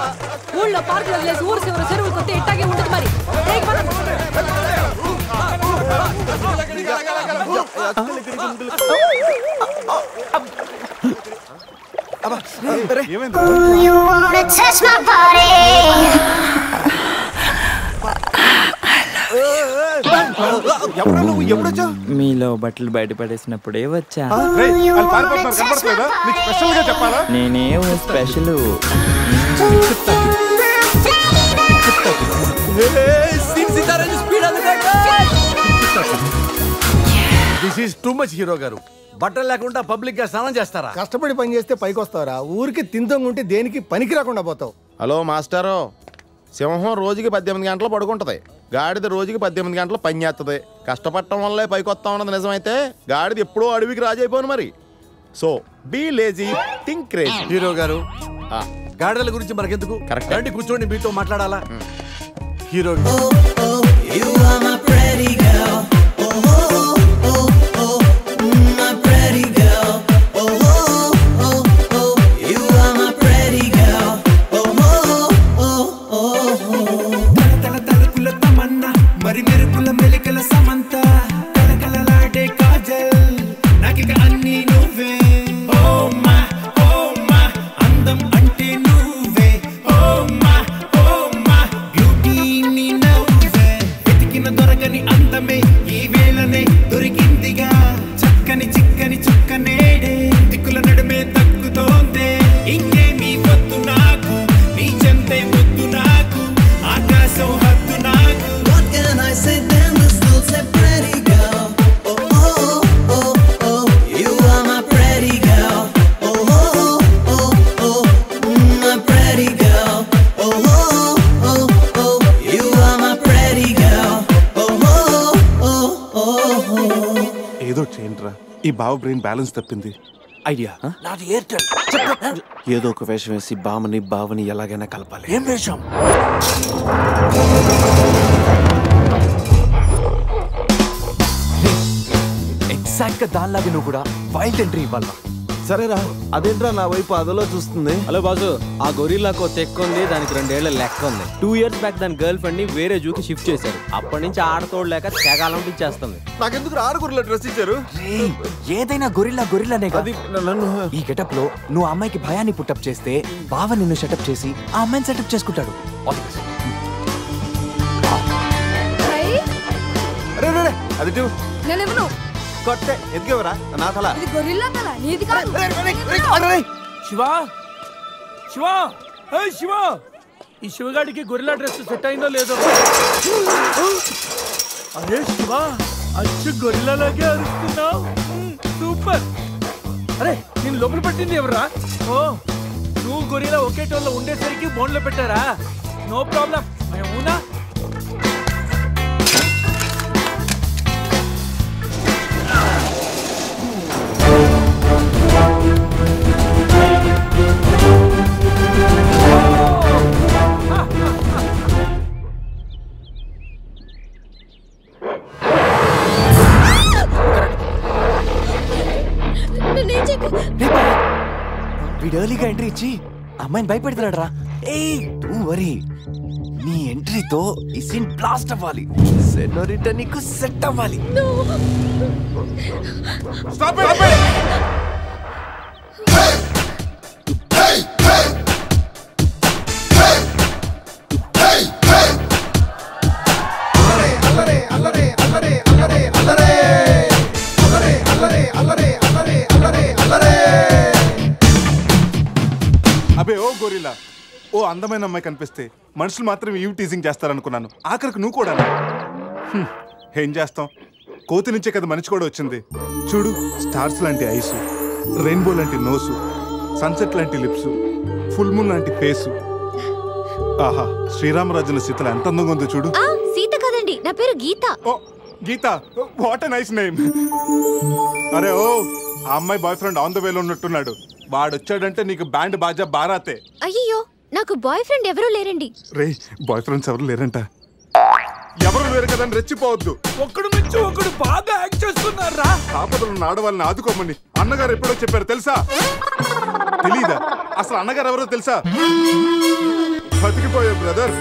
ఊళ్ళో పార్కులు వదిలేసి ఊరు చివరి చెరువులు కొత్త ఇట్టాగే ఉంటుంది. మరి మీలో బట్టలు బయట పడేసినప్పుడే వచ్చా. నేనే special. This is too much hero గారు. బట్టలు లేకుండా పబ్లిక్ గా స్నానం చేస్తారా? కష్టపడి పని చేస్తే పైకి వస్తారా? ఊరికి తింతంగుంటే దేనికి పనికి రాకుండా పోతావు. హలో మాస్టారు, సింహం రోజుకి 18 గంటలు పడుకుంటది, గాడిద రోజుకి 18 గంటలు పని చేస్తుంది. కష్టపడటం వల్లే పైకి వస్తా ఉన్నది నిజమైతే గాడిద ఎప్పుడో అడవికి రాజైపోను. మరి so be lazy, think crazy. Hero గారు, గాడిదల గురించి మనకెందుకు? కరెక్ట్ అండి, కూర్చోండి, మీతో మాట్లాడాలా. హీరో దొరకని అందమే ఈ వేళనే ఈ బావ బ్రెయిన్ బ్యాలెన్స్ తప్పింది. ఐడియా నాది ఎయిర్టెల్. ఏదో ఒక వేషం వేసి బావని బావని ఎలాగైనా కలపాలి. ఏం వేషం? ఎగ్జాక్ట్ గా దానిలాగే నువ్వు కూడా వైల్డ్ ఎంట్రీ ఇవ్వాలి. సరేరా, అదేంట్రా నా వైపు అదలో చూస్తుంది. హలో బాసు, ఆ గొరిల్లాకో తెక్క ఉంది, దానికి 2 ఏళ్ల లెక్క ఉంది. 2 years బ్యాక్ దాని గర్ల్ ఫ్రెండ్ ని వేరే జూకి షిఫ్ట్ చేశారు. అప్పటి నుంచి ఆడతోడలేక తెగాలం ఇచ్చేస్తుంది. నాకెందుకు ఆడగొర్రెల డ్రెస్ ఇచ్చారు? ఏదైనా గొరిల్లానే అది నన్ను ఈ గెటప్ లో నువ్వు అమ్మాయికి భయాన్ని పుట్టప్ చేస్తే బావ నిన్ను సెటప్ చేసి ఆ అమ్మాయిని సెటప్ చేసుకుంటాడు. అది నేనేమను కొట్టే ఎదిగేవరా నా తల. ఇది గొరిల్లా తల, నీది కాదు. శివా శివా శివా, ఈ శివగాడికి గొరిల్లా డ్రెస్ సెట్ అయిందో లేదో. అరే శివా, అచ్చు గొరిల్లాలాగే అరుస్తున్నావు. సూపర్. అరే నేను లోపల పట్టింది ఎవరా? ఓ, నువ్వు గొరిల్లా ఒకే టోన్లో ఉండేసరికి బోన్లో పెట్టారా? No problem. అవునా? వీడు ఎర్లీగా ఎంట్రీ ఇచ్చి అమ్మాయిని భయపెడతాడు రా. ఏయ్ డోంట్ వరీ, నీ ఎంట్రీతో ఈ సీన్ బ్లాస్ట్ అవ్వాలి. సెనోరిటా నీకు సెట్ అవ్వాలి. Stop it. అబే ఓ గొరిల్లా, ఓ అందమైన అమ్మాయి కనిపిస్తే మనుషులు మాత్రం ఈవ్ టీజింగ్ చేస్తారనుకున్నాను. ఆఖరికి నువ్వు కూడా. ఏం చేస్తాం, కోతి నుంచే కదా మనిషి కూడా వచ్చింది. చూడు, స్టార్స్ లాంటి ఐస్, రెయిన్బో లాంటి నోసు, సన్సెట్ లాంటి లిప్స్, ఫుల్ మూన్ లాంటి ఫేసు. ఆహా, శ్రీరామరాజుల సీతలు ఎంత అందంగా ఉందో చూడు. సీత కదండి, నా పేరు గీత. ఓ గీత, వాట్ ఎ నైస్ నేమ్. అరే ఓ, ఆ అమ్మాయి బాయ్ ఫ్రెండ్ ఆన్ ద వేలో ఉన్నట్టున్నాడు. వాడు వచ్చాడంటే నీకు బ్యాండ్ బాజా బారాతే. అయ్యో, నాకు బాయ్ ఫ్రెండ్ ఎవరూ లేరండి. రే, బాయ్ ఫ్రెండ్స్ ఎవరు లేరంట. ఎవరు లేరు కదా అని రెచ్చిపోవద్దు. ఒక్కడు నుంచి ఒకడు బాగా యాక్ట్ చేస్తున్నారా? ఆపదలున్న ఆడవాళ్ళని ఆదుకోమని అన్నగారు ఎప్పుడో చెప్పారు తెలుసా? తెలీదా? అసలు అన్నగారు ఎవరో తెలుసా? బతికిపోయే బ్రదర్,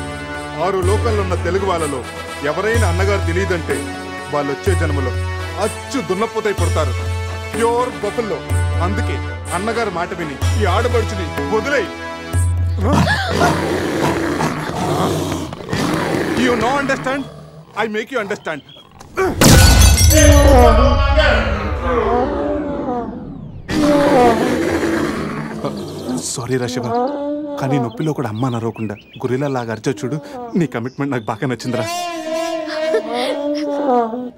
6 లోకల్లో ఉన్న తెలుగు వాళ్ళలో ఎవరైనా అన్నగారు తెలియదంటే వాళ్ళు వచ్చే జన్మలో అచ్చు దున్నపోతై పుడతారు. ప్యూర్ బఫల్లో. అందుకే అన్నగారు మాట విని ఈ ఆడపడుచుని వదిలేయి. You no understand? I make you understand. Sorry రా శివ, కానీ నొప్పిలో కూడా అమ్మ నరవకుండా గొరిల్లా లాగా అరిచా చూడు. నీ కమిట్మెంట్ నాకు బాగా నచ్చిందిరా.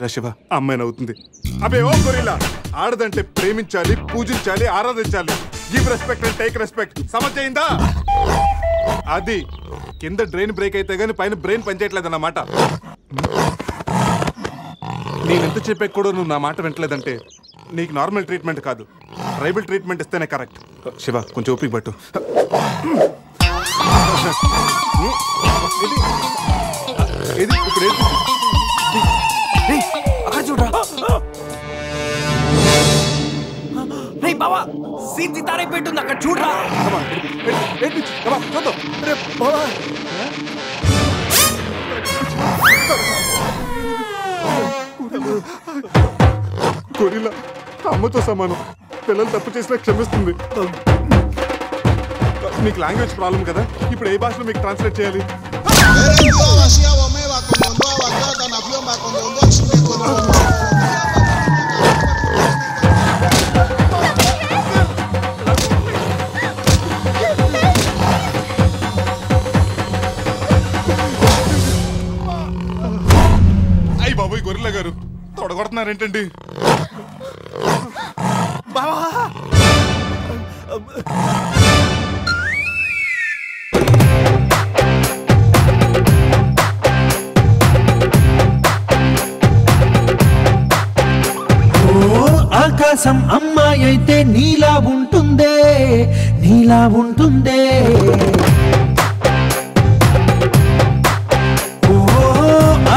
రా శివ, అమ్మాయి నవ్వుతుంది. అబే ఓ గొరిల్లా, ఆడదంటే ప్రేమించాలి, పూజించాలి, ఆరాధించాలి. Give respect and take respect. సమర్థయిందా? అది కింద డ్రైన్ బ్రేక్ అయితే గానీ పైన బ్రెయిన్ పనిచేయట్లేదు అన్నమాట. నేనెంత చెప్పాక కూడా నువ్వు నా మాట వింటలేదంటే నీకు నార్మల్ ట్రీట్మెంట్ కాదు, ట్రైబల్ ట్రీట్మెంట్ ఇస్తేనే కరెక్ట్. శివ, కొంచెం ఓపిక పట్టు. ఇది ఇప్పుడు చూడరా. బావా, సీతి తారే పెట్టుంది అక్కడ చూడరా. గొరిల్లా అమ్మతో సమానం. పిల్లలు తప్పు చేసినా క్షమిస్తుంది. మీకు లాంగ్వేజ్ ప్రాబ్లం కదా, ఇప్పుడు ఏ భాషలో మీకు ట్రాన్స్లేట్ చేయాలి? అయ్యి బాబోయ్, గొరిల్లా గారు తొడగొడుతున్నారేంటండి? ఆకాశ కోసం అమ్మాయి అయితే నీలా ఉంటుందే, నీలా ఉంటుందే. ఓ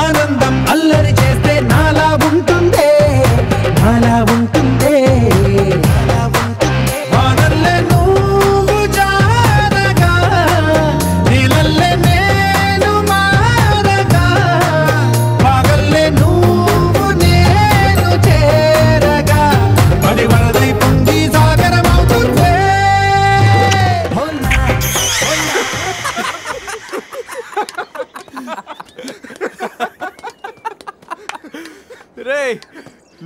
ఆనందం అల్లరి చేస్తే నాలా ఉంటుందే, నాలా ఉంటుందే. వానల్లే నువ్వు జారగా, నీలల్లే నేను మారగా, పగల్లే నువ్వు నేను చేరగా, పడి వరదై పొంగి సాగరమవుతుందే. రే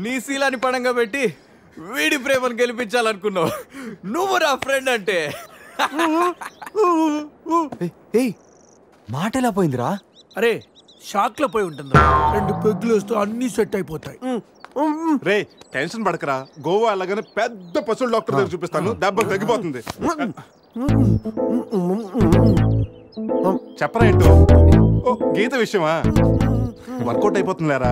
నీ శీలాన్ని పడంగా పెట్టి వీడి ప్రేమను గెలిపించాలనుకున్నావు. నువ్వు నా ఫ్రెండ్ అంటే. మాట ఎలా పోయిందిరా? అరే షాక్ లో పోయి ఉంటుంది. 2 పెగ్గులు వస్తూ అన్ని సెట్ అయిపోతాయి. రే టెన్షన్ పడకరా, గోవా అలాగనే పెద్ద పశువుల డాక్టర్ దగ్గర చూపిస్తాను, దెబ్బ తగ్గిపోతుంది. చెప్పరా ఏంటో? ఓ గీత విషయమా? వర్కౌట్ అయిపోతుందిలేరా,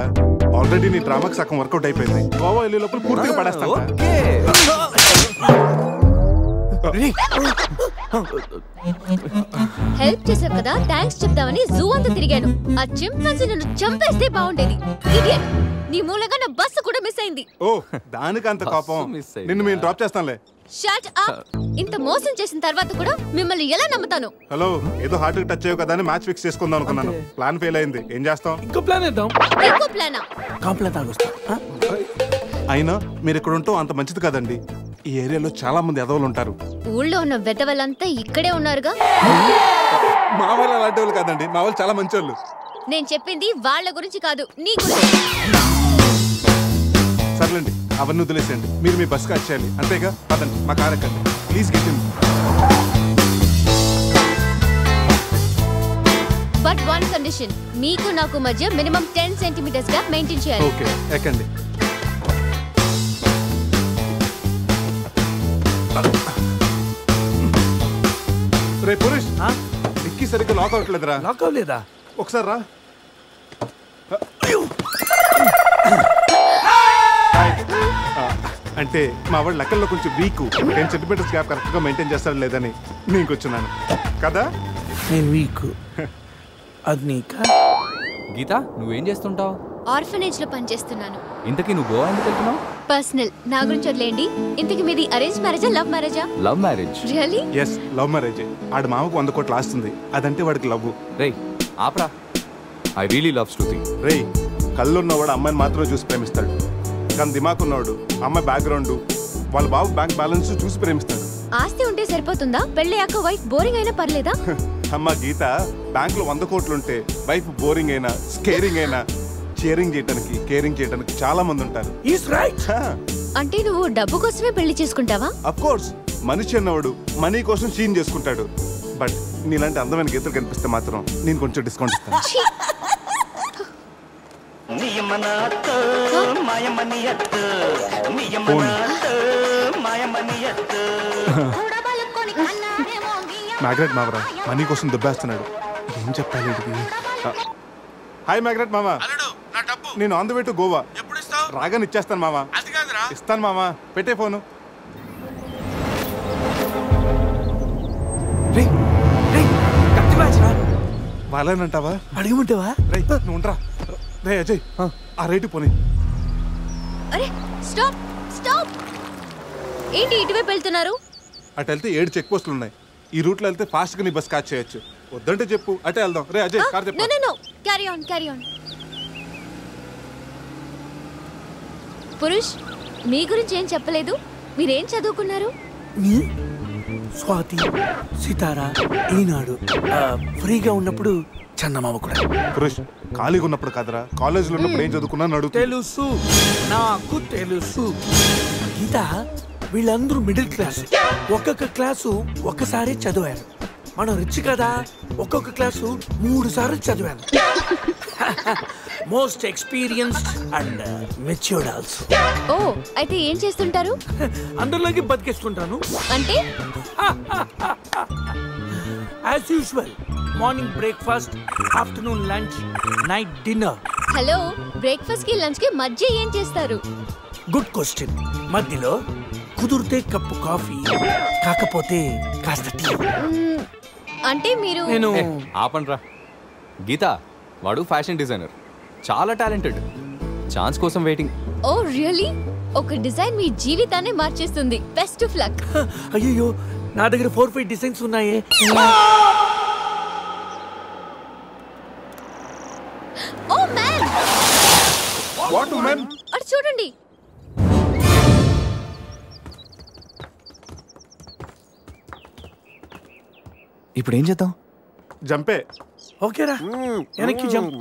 ఆల్రెడీ నీ డ్రామాకి సగం వర్కౌట్ అయిపోయింది. గోవా వెళ్ళే లోపల పూర్తిగా పడేస్తాను. హెల్ప్ చేసావు కదా, థ్యాంక్స్ చెప్తామని జూ అంతా తిరిగాను. ఆ చింపాంజీ నన్ను చంపేస్తే బాగుండేది. ఇడియట్, నీ మూలంగా నా బస్సు కూడా మిస్ అయింది. ఓ దానికి అంత కోపం? నిన్ను మేము డ్రాప్ చేస్తానులే. Shut up. ఇంత మోసం చేసిన తర్వాత కూడా మిమ్మల్ని ఎలా నమ్ముతాను? హలో, ఏదో హార్ట్ టచ్ అయ్యో కదా అని మ్యాచ్ ఫిక్స్ చేసుకుందాం అనుకున్నాను. ప్లాన్ ఫెయిల్ అయింది. ఏం చేస్తాం? ఇంకో ప్లాన్ వేద్దాం. ఇంకో ప్లానా? కాంప్లైంట్ తాగొస్తా. అయినా మీరు ఇక్కడ ఉంటూ అంత మంచిది కదండి. ఈ ఏరియాలో చాలా మంది ఎదవలు ఉంటారు. ఊళ్ళో ఉన్న వెధవలంతా ఇక్కడే ఉన్నారుగా. మా వాళ్ళు అలాంటి వాళ్ళు కాదండి, మా వాళ్ళు చాలా మంచి వాళ్ళు. నేను చెప్పింది వాళ్ళ గురించి కాదు, నీ గురించి. సర్లేండి, అవన్నీ వదిలేసేయండి. మీరు మీ బస్ కట్ చేయాలి అంతేగా. పదండి, మా కార్ ఎక్కండి please. Get in. But one condition, మీకు నాకు మధ్య మినిమం 10 సెంటీమీటర్స్ గా మెయింటైన్ చేయాలి. ఓకే ఎక్కండి. రే పురుష్, డిక్కీ సరిగ్గా లాక్ అవ్వట్లేదురా. లాక్ అవ్వలేదా? ఒకసారి రా. అంటే మా వాడు లెక్కల్లో కొంచెం వీక్. 10 సెంటీమీటర్స్ గ్యాప్ కరెక్ట్ గా మెయింటైన్ చేస్తాడు లేదని నీకు వచ్చున్నాను కదా. నేను వీక్, అది నీకా? గీత నువ్వేం చేస్తుంటావు? ఆర్ఫనేజ్ లో పనిచేస్తున్నాను. ఇంతకీ నువ్వు గోవా ఎందుకు వెళ్తున్నావు? పర్సనల్, నా గురించి వదిలేండి. ఇంతకీ మీది అరేంజ్ మ్యారేజా, లవ్ మ్యారేజా? Love marriage. Really? Yes, love marriage. ఆడు మామకు 100 కోట్లు ఆస్తుంది, అదంటే వాడికి లవ్. రేయ్ ఆపరా, ఐ రియలీ లవ్ శృతి. రేయ్, కళ్ళున్నవాడు అమ్మాయిని మాత్రమే చూసి ప్రేమిస్తాడు, కానీ దిమాక్ ఉన్నవాడు అమ్మాయి బ్యాక్గ్రౌండ్, వాళ్ళ బాబు బ్యాంక్ బ్యాలెన్స్ చూసి ప్రేమిస్తాడు. ఆస్తి ఉంటే సరిపోతుందా? పెళ్ళయ్యాక వైఫ్ బోరింగ్ అయినా పర్లేదా? అమ్మ గీత, బ్యాంక్ లో 100 కోట్లుంటే వైఫ్ బోరింగ్ అయినా స్కేరింగ్ అయినా షేరింగ్ చేయడానికి కేరింగ్ చేయడానికి చాలా మంది ఉంటారు. అంటే నువ్వు డబ్బు కోసమే పెళ్లి చేసుకుంటావా? అఫ్ కోర్స్, మనిషి అన్నవాడు మనీ కోసం షీన్ చేసుకుంటాడు. బట్ నీలాంటి అందమైన గీతలు కనిపిస్తే మాత్రం నేను కొంచెం డిస్కౌంట్ ఇస్తాను. మ్యాగ్రెట్ మావరా మనీ కోసం దుబ్బేస్తున్నాడు. ఏం చెప్పాలి వీడికి? హాయ్ మ్యాగ్రెట్ మామ, నేను on the way to Goa. రాగానే ఇచ్చేస్తాను మామ. ఇస్తాను మామ, పెట్టే ఫోను. వాళ్ళేనంటావా? అడిగమంటావా? రే నువ్వు ఉండరా. రే అజయ్, ఆ రేటు పోనీ. అరే స్టాప్ స్టాప్. ఏంటి ఇటువైపు వెళ్తున్నారు? అటు వెళ్తే 7 చెక్ పోస్టులు ఉన్నాయి. ఈ రూట్లో వెళ్తే ఫాస్ట్ గా నీ బస్ క్యాచ్ చేయొచ్చు. వద్దంటే చెప్పు, అటే వెళ్దాం. రే అజయ్, కార్ చెప్పు. No carry on carry on. Purush, మీ గురించి ఏం చెప్పలేదు. మీరేం చదువుకున్నారు? స్వాతి, సితారా, ఈనాడు. ఫ్రీగా ఉన్నప్పుడు చందమామ కూడా. పురుష్, ఖాళీగా ఉన్నప్పుడు కాదరా, కాలేజీలో ఉన్నప్పుడు ఏం చదువుకున్నాను అడుగు. తెలుసు, నాకు తెలుసు. గీత, వీళ్ళందరూ మిడిల్ క్లాస్. ఒక్కొక్క క్లాసు ఒక్కసారి చదివారు. మనం రిచ్ కదా, ఒక్కొక్క క్లాసు 3 సార్లు చదివాను. Most experienced and matured also. ఓ, అయితే ఏం చేస్తుంటారు? అందరిలోకి బతికేస్తుంటాను. అంటే as usual, morning breakfast, afternoon lunch, night dinner. Hello, breakfast కి లంచ్ కి మధ్య ఏం చేస్తారు? Good question. మధ్యలో కుదిరితే కప్పు కాఫీ, కాకపోతే కాస్త టీ. అంటే మీరు ఆపండ్రా. గీత వాడు ఫ్యాషన్ డిజైనర్, చాలా టాలెంటెడ్. ఛాన్స్ కోసం వెయిటింగ్. ఓ రియల్లీ? ఒక డిజైన్ మీ జీవితాన్ని మార్చేస్తుంది. Best of luck. అయ్యో, నా దగ్గర 4-5 డిజైన్స్ ఉన్నాయే. Oh man, what man? అటు చూడండి. ఇప్పుడు ఏం చేద్దాం? జంపే. ఓకేరా, వెనక్కి జంప్.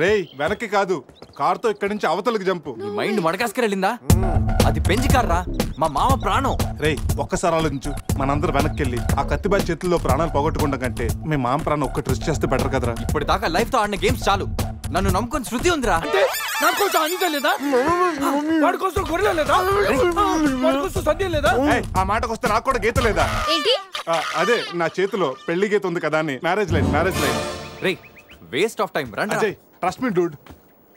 రేయ్, వెనక్కి కాదు, కార్తో ఇక్కడి నుంచి అవతలకి జంపు. నీ మైండ్ మడకాస్కర్ వెళ్ళిందా? అది పెంచి కార్రా, మా మామ ప్రాణం. రేయ్, ఒక్కసారి ఆలోచించు. మనందరం వెనక్కి వెళ్ళి ఆ కత్తిబాయి చేతుల్లో ప్రాణాలు పోగొట్టుకుంటాం కంటే మీ మామ ప్రాణం ఒక్క ట్రిస్ట్ చేస్తే బెటర్ కదరా. ఇప్పటిదాకా లైఫ్ తో ఆడిన గేమ్స్ చాలు. నన్ను నమ్ముకొని శృతి ఉందిరా. నా కోసం అనిత లేదా? వాడి కోసం గొర్రె లేదా? వాడి కోసం సద్య లేదా? ఆ మాటకు వస్తే నాకు కూడా గీత లేదా? ఏంటి? అదే నా చేతిలో పెళ్లి గీత ఉంది కదా అని. Marriage line. రే, వేస్ట్ ఆఫ్ టైం. రండి. Ajay, trust me dude.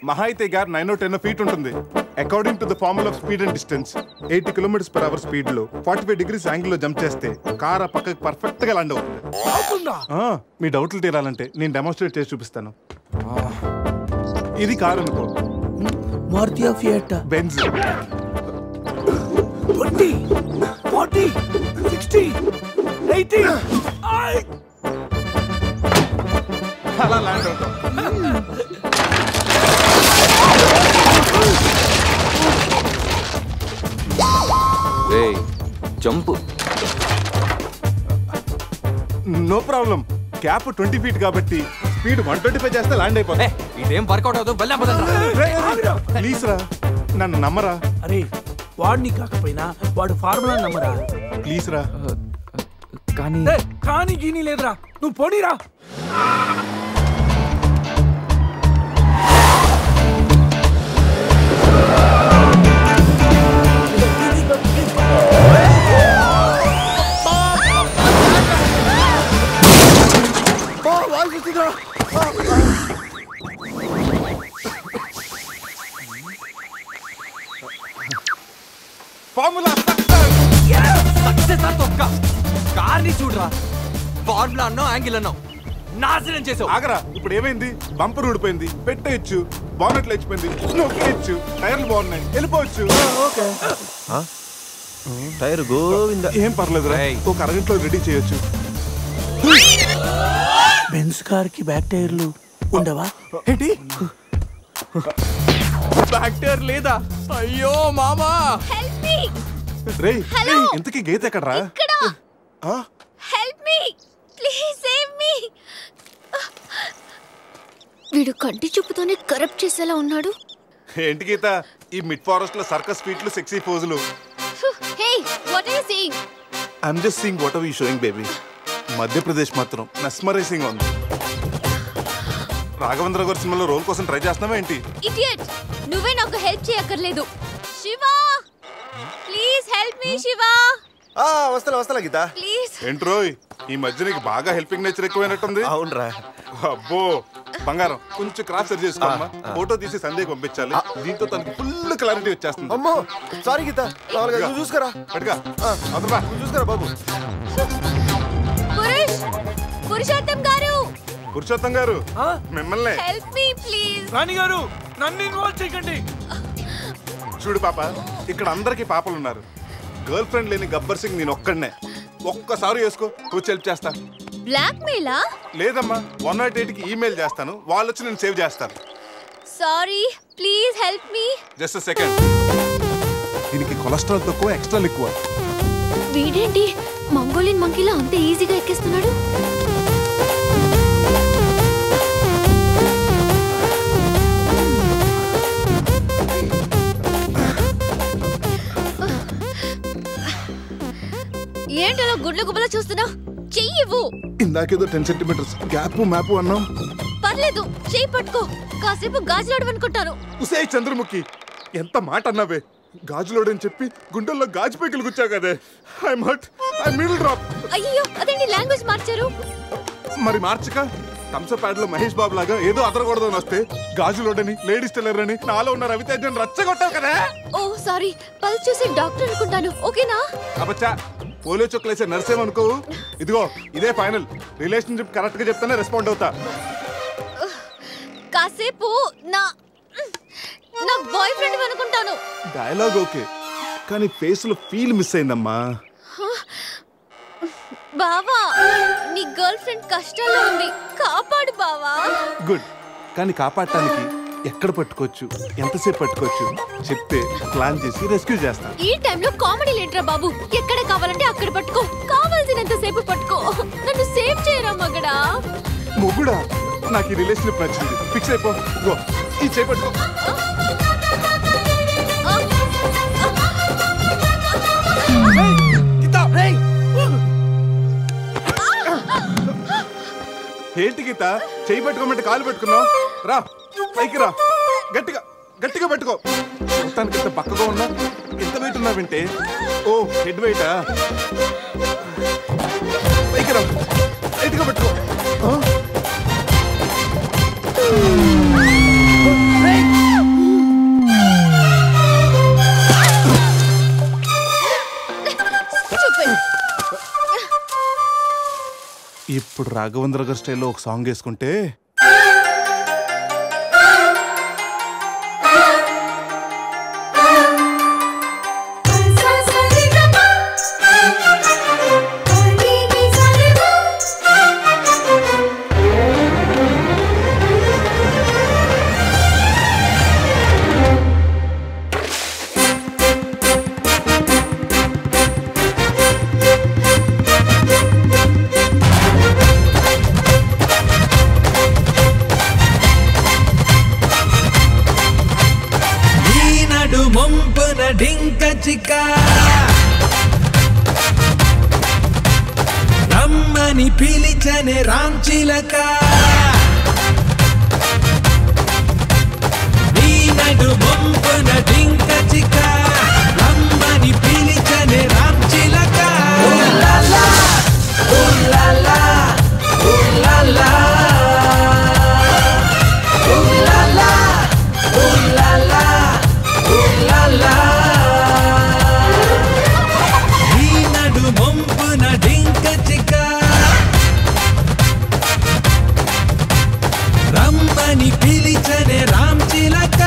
మహా అయితే గారు 9-10 ఫీట్ ఉంటుంది. According to the formula of speed and distance 80 km/h speed లో 45 degrees యాంగిల్ లో జంప్ చేస్తే కార్ ఆ పక్కకి పర్ఫెక్ట్ గా ల్యాండ్ అవుతుంది. మీ డౌట్లు తీరాలంటే నేను డెమోన్స్ట్రేట్ చేసి చూపిస్తాను. ఇది కారు అనుకో. Maruti Fiat, Benz. 20, 40, 60, 80. అలా ల్యాండ్ అవుతాం. జంపు. No problem. క్యాప్ 20 feet కాబట్టి స్పీడ్ 125 చేస్తే ల్యాండ్ అయిపోతుంది. ఇదేం వర్కౌట్ అవుతుంది. ప్లీజ్ రా, నన్ను నమ్మరా. అరే, వాడిని కాకపోయినా వాడు ఫార్ములా నమ్మరా. ప్లీజ్ రా. కానీ గీని లేదురా, నువ్వు పోనీరా. ఫార్ములా సక్సెస్ తొక్క. కార్ని చూడరా, ఫార్ములా అన్నావు, యాంగిల్ అన్నావు, నాశనం చేసావు. ఆగరా, ఇప్పుడు ఏమైంది? బంపర్ ఊడిపోయింది, పెట్టేయచ్చు. బానెట్ లేచిపోయింది, నొక్కేయచ్చు. టైర్లు బాగున్నాయి, వెళ్ళిపోవచ్చు. టైర్ గోవింద. ఏం పర్లేదురా, ఒక అరగంటలో రెడీ చేయొచ్చు. బెంజ్ కార్ కి బ్యాక్ టైర్లు ఉండవా? ఏంటి? బ్యాక్ టైర్ లేదా? అయ్యో మామా. రేయ్, ఇంతకీ గీత ఎక్కడరా? Help me please, save me. వీడు కంటి చూపుతోనే కరప్ట్ చేసేలా ఉన్నాడు. ఏంటి గీత, ఈ మిడ్ ఫారెస్ట్ లో circus స్పీట్లు, sexy పోజులు? Hey, what are you seeing? I'm just seeing what are you sowing baby. Madhya Pradesh మాత్రం మెస్మరైజింగ్ ఉంది. రాఘవేంద్ర గారి సినిమాలో రోల్ కోసం ట్రై చేస్తున్నావా ఏంటి? ఇడియట్, నువ్వే నాకు హెల్ప్ చేయక్కర్లేదు. Shiva, please help me. Shiva, వస్తా గీత. ప్లీజ్. ఏంట్రోయ్, ఈ మధ్య నీకు బాగా హెల్పింగ్ నేచర్ ఎక్కువైనట్టుంది. అవునరా. అబ్బో బంగారం, కొంచెం క్రాస్ సెర్చ్ చేసుకోమ్మా. ఫోటో తీసి సందేహం పంపించాలి. దీంతో తనకి ఫుల్ క్లారిటీ వచ్చేస్తుంది. అమ్మో సారీ గీత, చూసుకురా. పట్టుగా చూసుకురా బాబు. పురుషోత్తం గారు, పురుషోత్తం గారు, మిమ్మల్ని. Help me please. రాణి గారు, నన్ను ఇన్వాల్వ్ చేయకండి. చూడు పాప, ఇక్కడ అందరికి పాపలు ఉన్నారు. గర్ల్ ఫ్రెండ్ లేని గబ్బర్ సింగ్ నేను ఒక్కడనే. ఒక్కసారి వేసుకో, కూర్చో హెల్ప్ చేస్తా. బ్లాక్ మెయిలా? లేదమ్మా, 108కి ఈమెయిల్ చేస్తాను, వాళ్ళు వచ్చి నేను సేవ్ చేస్తాను. Sorry, please help me. Just second. దీనికి కొలెస్ట్రాల్ తక్కువ, ఎక్స్ట్రా ఎక్కువ. వీడేంటి మంగోలియన్ మంకీలా అంత ఈజీగా ఎక్కేస్తున్నాడు? ఏంటలా గుడ్ల గుబల చూస్తున్నా? చెయ్యివ్వు. ఇందాకేదో 10 centimeters గ్యాప్ మ్యాప్ అన్నాం. పర్లేదు, చెయ్యి పట్టుకో. కాసేపు గాజులాడు అనుకుంటాను. ఉసే చంద్రముఖి, ఎంత మాట అన్నావే. గాజులోడని చెప్పి గుండెల్లో గాజు పైకలు గుచ్చావు కదే. I'm hurt, I middle drop. అయ్యో, అదేంటి లాంగ్వేజ్ మార్చారు? మరి మార్చక థమ్స్అప్ ప్యాడ్ లో మహేష్ బాబు లాగా ఏదో అదరకూడదు అని వస్తే గాజులోడని లేడీస్ టైలర్ అని నాలో ఉన్న రవితేజని రచ్చగొట్టావు కదా. ఓ సారీ, పల్స్ చూసి డాక్టర్ అనుకుంటాను. ఓకేనా? అబ్బచ్చా, పోలియో చుక్కలేసే నర్సేమనుకో. ఇదిగో ఇదే ఫైనల్. రిలేషన్షిప్ కరెక్ట్ గా చెప్తానే రెస్పాండ్ అవుతా. కాసేపు నా బాయ్ ఫ్రెండ్ అనుకుంటాను. డైలాగ్ ఓకే, కానీ ఫేస్ లో ఫీల్ మిస్ అయిందమ్మా. బావా, నీ గర్ల్ ఫ్రెండ్ కష్టాల్లో ఉంది, కాపాడు బావా. గుడ్, కానీ కాపాడటానికి ఎక్కడ పట్టుకోవచ్చు, ఎంతసేపు పట్టుకోవచ్చు చెప్తే ప్లాన్ చేసి రెస్క్యూ చేస్తా. ఈ టైంలో కామెడీ లేటరా బాబు. ఎక్కడ కావాలంటే అక్కడ పట్టుకో, కావాల్సినంత సేపు పట్టుకో. నన్ను సేవ్ చేయరా మగడా. మొగుడా? నాకు ఈ రిలేషన్ నచ్చింది, ఫిక్స్ అయిపో. గో, ఈ చేపట్టుకో. ఏంటి గీత, చేయి పట్టుకోమంటే కాలు పెట్టుకున్నావు? రా పైకి రా, గట్టిగా గట్టిగా పెట్టుకో. మొత్తానికి ఎంత పక్కగా ఉన్నా, ఎంత వెయిట్ ఉన్నా వింటే. ఓ హెడ్ వెయిటా? పైకి రా, గట్టిగా పెట్టుకో. ఇప్పుడు రాఘవేంద్ర గారి స్టైల్లో ఒక సాంగ్ వేసుకుంటే రమ్మని పిలిచనే రాంచిలక, నీ నడు మొంపున డింక చిక. రమ్మని పిలిచనే రాంచిలక. ఉల్లాలా ఉల్లాలా ఉల్లాలా ఉల్లాలా ఉల్లాలా ఉల్లాలా. మొంపున డింక చిక, రమ్మని పిలిచనే రాంచిలక.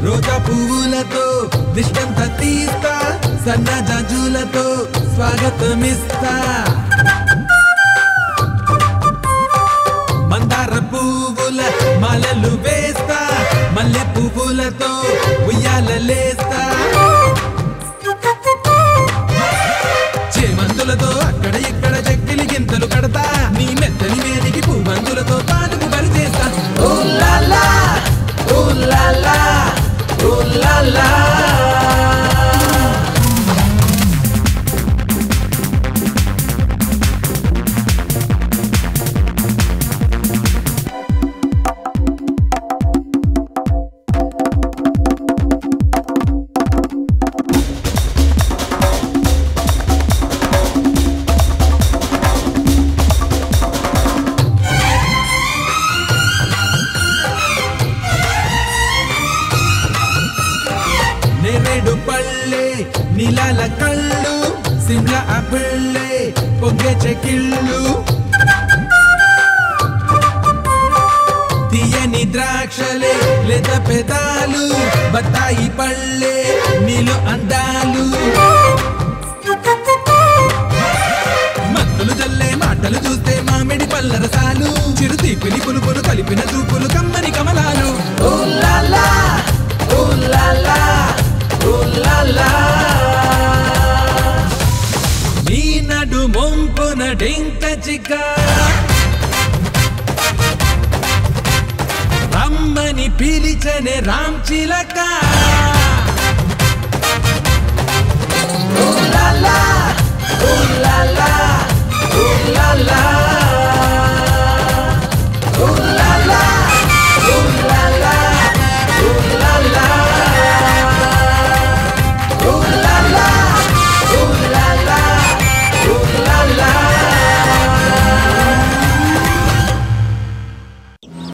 రోజా పువ్వులతో దిష్టంత తీస్తా, సన్న జాజులతో స్వాగతమిస్తా. మందార పువ్వుల మాలలు వేస్తా, మల్లె పువ్వులతో ఉయ్యాలలేస్తా. చేమంతులతో అక్కడ ఇక్కడ చెక్కిలి గింతలు కడతా, నీ మెత్తని మేనికి పువ్వంతులతో పానుకు బలి చేస్తా. Oh la la oh la la oh la la. నేరేడు పళ్ళే నీలాల కళ్ళు, సిమ్లా ఆపిళ్ళే పొంగే చెకిళ్ళు. తీయని ద్రాక్షలే లేత పెదాలు, బత్తాయి పళ్ళే నీలో అందాలు. మత్తులు జల్లే మాటలు చూస్తే మామిడి పళ్ళ రసాలు, చిరు తీపిని పులుపులు కలిపిన చూపులు కమ్మని కమలాలు. Oh la la oh la la oh la la. నీ నడు మొంపున డింక చిక, రమ్మని పిలిచనే రామ్ చిలక